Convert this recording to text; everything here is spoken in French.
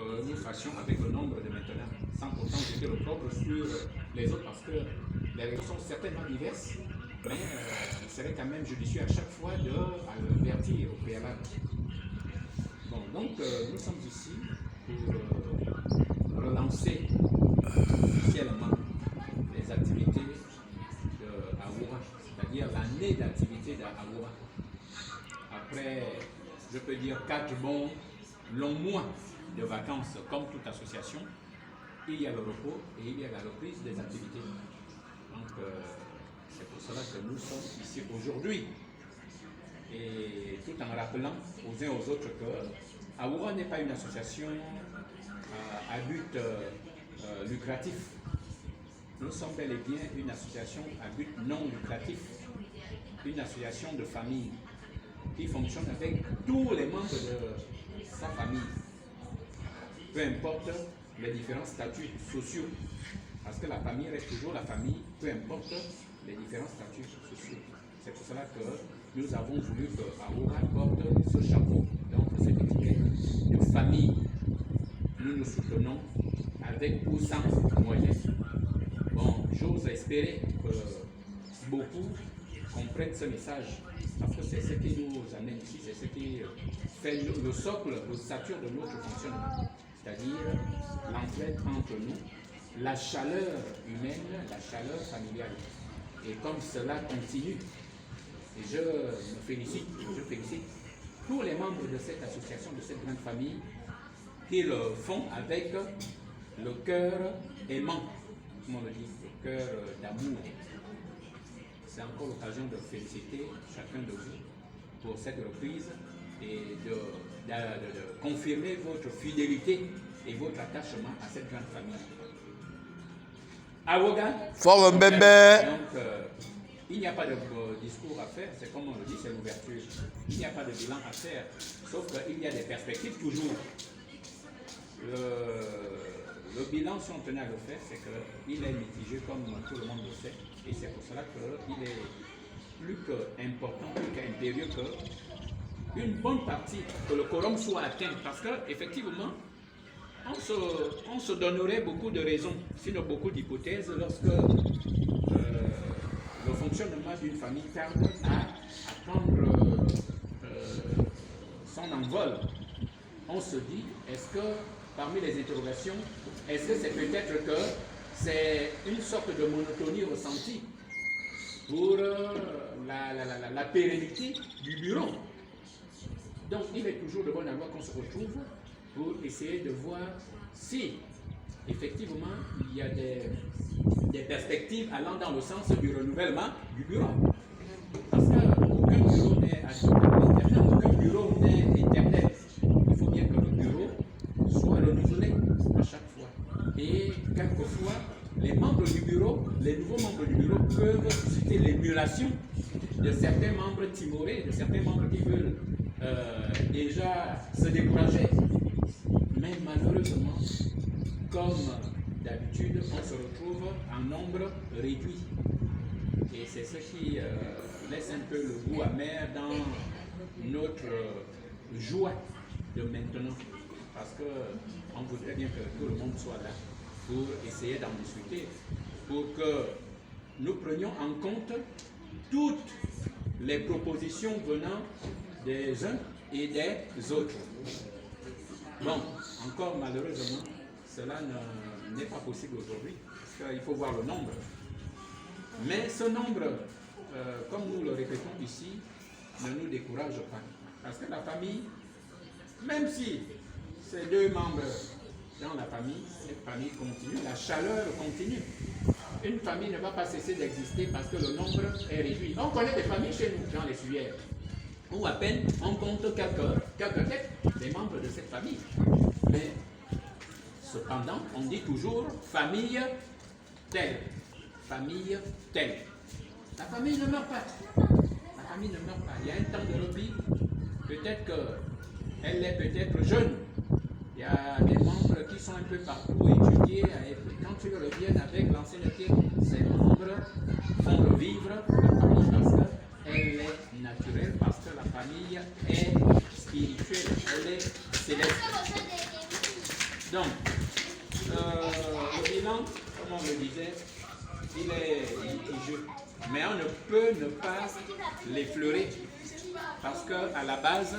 que nous fassions avec le nombre de maintenant, sans pourtant jeter le propre sur les autres, parce que les raisons sont certainement diverses, mais il serait quand même judicieux à chaque fois d'avertir au préalable. Bon, donc nous sommes ici pour relancer officiellement les activités de Aoura, c'est-à-dire l'année d'activité d'Aoura. Après, je peux dire 4 bons longs mois de vacances, comme toute association, il y a le repos et il y a la reprise des activités. Donc, c'est pour cela que nous sommes ici aujourd'hui. Et tout en rappelant aux uns aux autres que Aoura n'est pas une association à but lucratif. Nous sommes bel et bien une association à but non lucratif, une association de famille qui fonctionne avec tous les membres de sa famille, peu importe les différents statuts sociaux, parce que la famille reste toujours la famille, peu importe les différents statuts sociaux. C'est pour cela que nous avons voulu que Aoura porte ce chapeau, donc cette étiquette de famille. Nous nous soutenons avec ou sans moyens. Bon, j'ose espérer que beaucoup comprennent ce message, parce que c'est ce qui nous amène ici, c'est ce qui fait le socle, l'ossature de notre fonctionnement, c'est-à-dire l'entraide entre nous, la chaleur humaine, la chaleur familiale. Et comme cela continue, et je félicite tous les membres de cette association, de cette grande famille, qui le font avec le cœur aimant, comme on le dit, le cœur d'amour. C'est encore l'occasion de féliciter chacun de vous pour cette reprise et de confirmer votre fidélité et votre attachement à cette grande famille. Awoga. Fort bébé. Donc, il n'y a pas de discours à faire, c'est comme on le dit, c'est l'ouverture. Il n'y a pas de bilan à faire, sauf qu'il y a des perspectives toujours. Le bilan, si on tenait à le faire, c'est qu'il est mitigé comme tout le monde le sait. Et c'est pour cela qu'il est plus qu'important, plus qu'impérieux qu'une bonne partie, que le quorum soit atteint. Parce qu'effectivement, on se donnerait beaucoup de raisons, sinon beaucoup d'hypothèses, lorsque le fonctionnement d'une famille tarde à prendre son envol. On se dit, est-ce que parmi les interrogations, est-ce que c'est peut-être que c'est une sorte de monotonie ressentie pour la pérennité du bureau? Donc il est toujours de bon aloi qu'on se retrouve pour essayer de voir si effectivement il y a des perspectives allant dans le sens du renouvellement du bureau. Parce qu'aucun bureau n'est éternel, aucun bureau n'est éternel. Il faut bien que le bureau soit renouvelé à chaque fois. Et quelquefois, les membres du bureau, les nouveaux membres du bureau peuvent susciter l'émulation de certains membres timorés, de certains membres qui veulent déjà se décourager. Mais malheureusement, comme d'habitude, on se retrouve en nombre réduit. Et c'est ce qui laisse un peu le goût amer dans notre joie de maintenant. Parce qu'on voudrait bien que tout le monde soit là pour essayer d'en discuter, pour que nous prenions en compte toutes les propositions venant des uns et des autres. Bon, encore malheureusement, cela n'est pas possible aujourd'hui, parce qu'il faut voir le nombre. Mais ce nombre, comme nous le répétons ici, ne nous décourage pas. Parce que la famille, même si c'est 2 membres dans la famille, cette famille continue, la chaleur continue. Une famille ne va pas cesser d'exister parce que le nombre est réduit. On connaît des familles chez nous, dans les Suyeres, où à peine on compte quelques têtes des membres de cette famille. Mais cependant, on dit toujours famille telle, famille telle. La famille ne meurt pas. La famille ne meurt pas. Il y a un temps de repli. Peut-être qu'elle est peut-être jeune. Il y a des membres qui sont un peu partout étudiés. Et quand ils reviennent avec l'ancienneté, ces membres font revivre la famille parce qu'elle est naturelle, parce que la famille est spirituelle, elle est céleste. Donc, le bilan, comme on le disait, il est litigieux. Mais on ne peut ne pas l'effleurer parce qu'à la base,